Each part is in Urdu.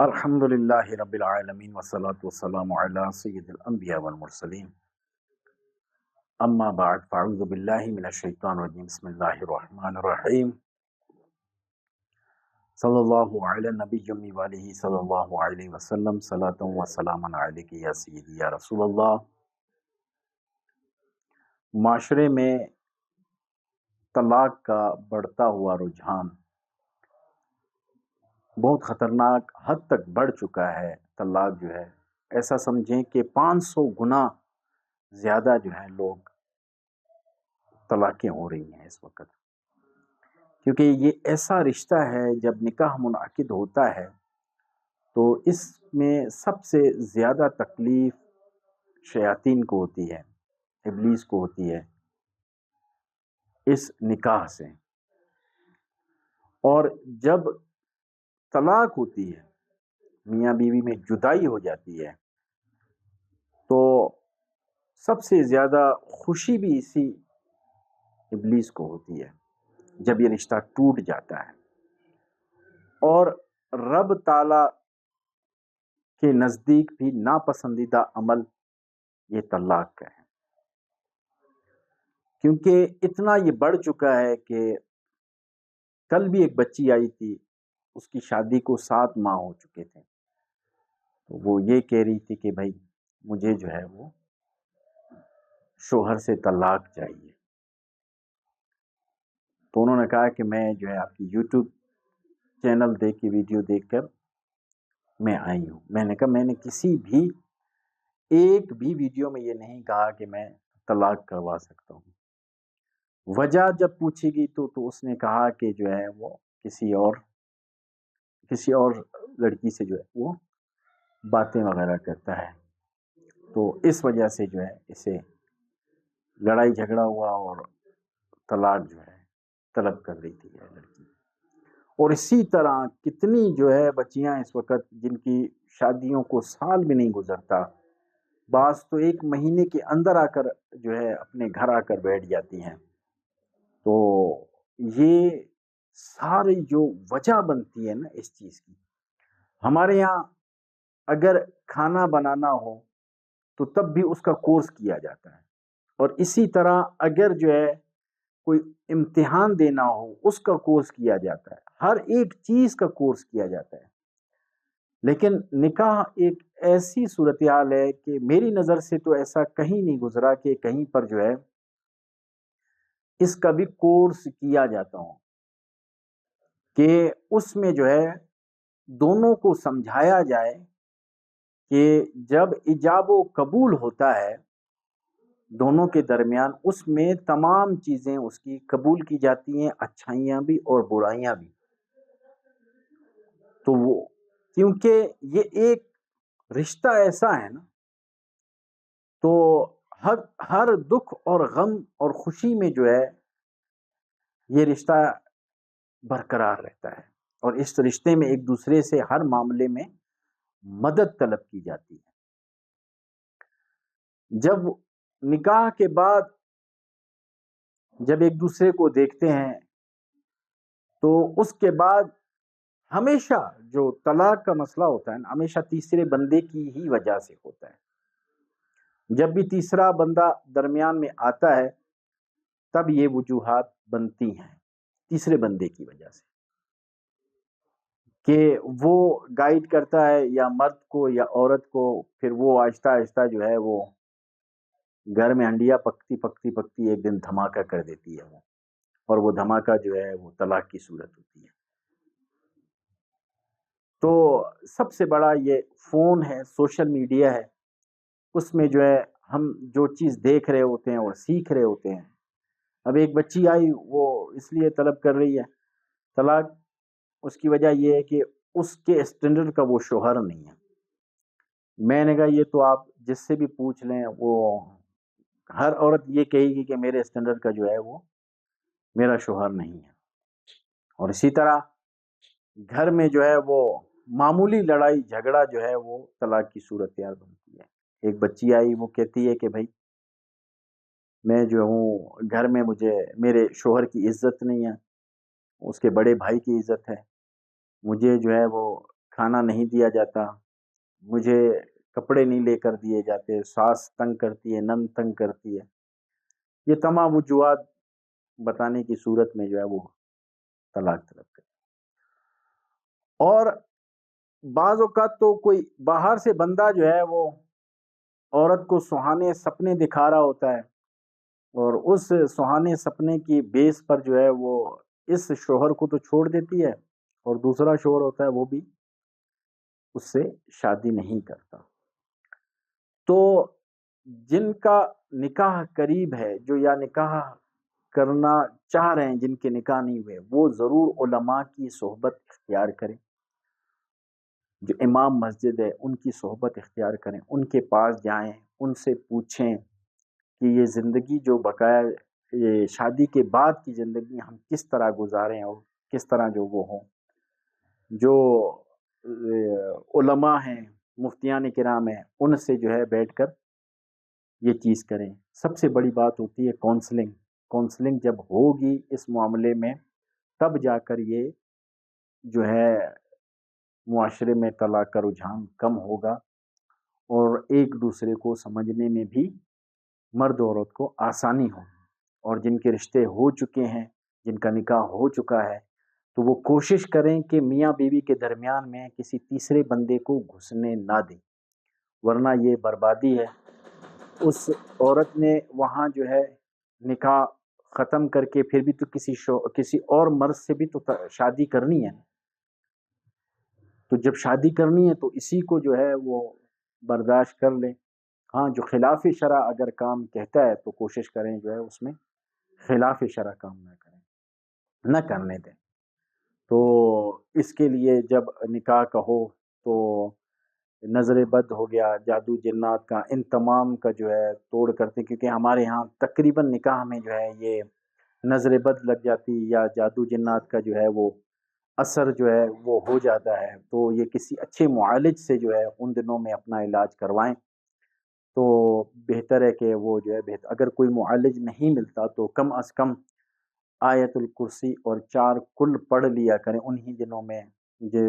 الحمد للہ رب العالمین والصلاة والسلام علی سید الانبیاء والمرسلین اما بعد فاعوذ باللہ من الشیطان الرجیم بسم اللہ الرحمن الرحیم صلی اللہ علی نبی امی والہ صلی اللہ علیہ وسلم صلاۃ و سلام علیک یا سیدی یا رسول اللہ۔ معاشرے میں طلاق کا بڑھتا ہوا رجحان بہت خطرناک حد تک بڑھ چکا ہے۔ طلاق جو ہے ایسا سمجھیں کہ 500 گنا زیادہ جو ہے لوگ طلاقیں ہو رہی ہیں اس وقت، کیونکہ یہ ایسا رشتہ ہے جب نکاح منعقد ہوتا ہے تو اس میں سب سے زیادہ تکلیف شیاطین کو ہوتی ہے، ابلیس کو ہوتی ہے اس نکاح سے۔ اور جب طلاق ہوتی ہے، میاں بیوی میں جدائی ہو جاتی ہے، تو سب سے زیادہ خوشی بھی اسی ابلیس کو ہوتی ہے جب یہ رشتہ ٹوٹ جاتا ہے۔ اور رب تعالی کے نزدیک بھی ناپسندیدہ عمل یہ طلاق کا ہے، کیونکہ اتنا یہ بڑھ چکا ہے کہ کل بھی ایک بچی آئی تھی، اس کی شادی کو 7 ماہ ہو چکے تھے، تو وہ یہ کہہ رہی تھی کہ بھائی مجھے جو ہے وہ شوہر سے طلاق چاہیے۔ تو انہوں نے کہا کہ میں جو ہے آپ کی یوٹیوب چینل دیکھ کے ویڈیو دیکھ کر میں آئی ہوں۔ میں نے کہا میں نے کسی بھی ایک بھی ویڈیو میں یہ نہیں کہا کہ میں طلاق کروا سکتا ہوں۔ وجہ جب پوچھی گئی تو اس نے کہا کہ جو ہے وہ کسی اور لڑکی سے جو ہے وہ باتیں وغیرہ کرتا ہے، تو اس وجہ سے جو ہے اسے لڑائی جھگڑا ہوا اور طلاق جو ہے طلب کر رہی تھی یہ لڑکی۔ اور اسی طرح کتنی جو ہے بچیاں اس وقت جن کی شادیوں کو سال بھی نہیں گزرتا، بعض تو 1 مہینے کے اندر آ کر جو ہے اپنے گھر آ کر بیٹھ جاتی ہیں۔ تو یہ ساری جو وجہ بنتی ہے نا اس چیز کی، ہمارے یہاں اگر کھانا بنانا ہو تو تب بھی اس کا کورس کیا جاتا ہے، اور اسی طرح اگر جو ہے کوئی امتحان دینا ہو اس کا کورس کیا جاتا ہے، ہر ایک چیز کا کورس کیا جاتا ہے۔ لیکن نکاح ایک ایسی صورتحال ہے کہ میری نظر سے تو ایسا کہیں نہیں گزرا کہ کہیں پر جو ہے اس کا بھی کورس کیا جاتا ہوں، کہ اس میں جو ہے دونوں کو سمجھایا جائے کہ جب ایجاب و قبول ہوتا ہے دونوں کے درمیان، اس میں تمام چیزیں اس کی قبول کی جاتی ہیں، اچھائیاں بھی اور برائیاں بھی۔ تو وہ کیونکہ یہ ایک رشتہ ایسا ہے نا، تو ہر دکھ اور غم اور خوشی میں جو ہے یہ رشتہ برقرار رہتا ہے، اور اس رشتے میں ایک دوسرے سے ہر معاملے میں مدد طلب کی جاتی ہے۔ جب نکاح کے بعد جب ایک دوسرے کو دیکھتے ہیں تو اس کے بعد ہمیشہ جو طلاق کا مسئلہ ہوتا ہے نا، ہمیشہ تیسرے بندے کی ہی وجہ سے ہوتا ہے۔ جب بھی تیسرا بندہ درمیان میں آتا ہے تب یہ وجوہات بنتی ہیں تیسرے بندے کی وجہ سے، کہ وہ گائیڈ کرتا ہے یا مرد کو یا عورت کو، پھر وہ آہستہ آہستہ جو ہے وہ گھر میں ہنڈیا پکتی پکتی پکتی ایک دن دھماکہ کر دیتی ہے وہ، اور وہ دھماکہ جو ہے وہ طلاق کی صورت ہوتی ہے۔ تو سب سے بڑا یہ فون ہے، سوشل میڈیا ہے، اس میں جو ہے ہم جو چیز دیکھ رہے ہوتے ہیں اور سیکھ رہے ہوتے ہیں۔ اب ایک بچی آئی، وہ اس لیے طلب کر رہی ہے طلاق، اس کی وجہ یہ ہے کہ اس کے اسٹینڈرڈ کا وہ شوہر نہیں ہے۔ میں نے کہا یہ تو آپ جس سے بھی پوچھ لیں، وہ ہر عورت یہ کہے گی کہ میرے اسٹینڈرڈ کا جو ہے وہ میرا شوہر نہیں ہے۔ اور اسی طرح گھر میں جو ہے وہ معمولی لڑائی جھگڑا جو ہے وہ طلاق کی صورتحال بنتی ہے۔ ایک بچی آئی، وہ کہتی ہے کہ بھائی میں جو ہوں گھر میں مجھے میرے شوہر کی عزت نہیں ہے، اس کے بڑے بھائی کی عزت ہے، مجھے جو ہے وہ کھانا نہیں دیا جاتا، مجھے کپڑے نہیں لے کر دیے جاتے، ساس تنگ کرتی ہے، نند تنگ کرتی ہے، یہ تمام وجوہات بتانے کی صورت میں جو ہے وہ طلاق طلب کرے۔ اور بعض اوقات تو کوئی باہر سے بندہ جو ہے وہ عورت کو سہانے سپنے دکھا رہا ہوتا ہے، اور اس سہانے سپنے کی بیس پر جو ہے وہ اس شوہر کو تو چھوڑ دیتی ہے، اور دوسرا شوہر ہوتا ہے وہ بھی اس سے شادی نہیں کرتا۔ تو جن کا نکاح قریب ہے، جو یا نکاح کرنا چاہ رہے ہیں، جن کے نکاح نہیں ہوئے، وہ ضرور علماء کی صحبت اختیار کریں، جو امام مسجد ہے ان کی صحبت اختیار کریں، ان کے پاس جائیں، ان سے پوچھیں کہ یہ زندگی جو بقایا یہ شادی کے بعد کی زندگی ہم کس طرح گزاریں، اور کس طرح جو وہ ہوں۔ جو علماء ہیں، مفتیان کرام ہیں، ان سے جو ہے بیٹھ کر یہ چیز کریں۔ سب سے بڑی بات ہوتی ہے کونسلنگ۔ کونسلنگ جب ہوگی اس معاملے میں، تب جا کر یہ جو ہے معاشرے میں طلاق کا رجحان کم ہوگا، اور ایک دوسرے کو سمجھنے میں بھی مرد و عورت کو آسانی ہوگی۔ اور جن کے رشتے ہو چکے ہیں، جن کا نکاح ہو چکا ہے، تو وہ کوشش کریں کہ میاں بیوی کے درمیان میں کسی تیسرے بندے کو گھسنے نہ دیں، ورنہ یہ بربادی ہے۔ اس عورت نے وہاں جو ہے نکاح ختم کر کے پھر بھی تو کسی اور مرد سے بھی تو شادی کرنی ہے، تو جب شادی کرنی ہے تو اسی کو جو ہے وہ برداشت کر لیں۔ ہاں، جو خلاف شرع اگر کام کہتا ہے تو کوشش کریں جو ہے اس میں خلاف شرع کام نہ کریں، نہ کرنے دیں۔ تو اس کے لیے جب نکاح کا ہو تو نظر بد ہو گیا، جادو جنات کا، ان تمام کا جو ہے توڑ کرتے، کیونکہ ہمارے ہاں تقریباً نکاح میں جو ہے یہ نظر بد لگ جاتی یا جادو جنات کا جو ہے وہ اثر جو ہے وہ ہو جاتا ہے، تو یہ کسی اچھے معالج سے جو ہے ان دنوں میں اپنا علاج کروائیں، تو بہتر ہے کہ وہ جو ہے اگر کوئی معالج نہیں ملتا تو کم از کم آیت الکرسی اور 4 کل پڑھ لیا کریں انہی دنوں میں، جو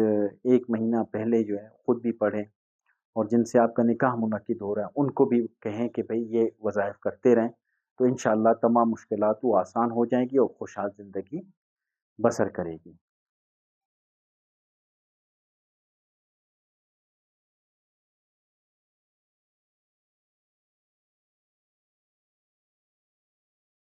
1 مہینہ پہلے جو ہے خود بھی پڑھیں، اور جن سے آپ کا نکاح منعقد ہو رہا ہے ان کو بھی کہیں کہ بھئی یہ وظائف کرتے رہیں، تو انشاءاللہ تمام مشکلات وہ آسان ہو جائیں گی اور خوشحال زندگی بسر کرے گی۔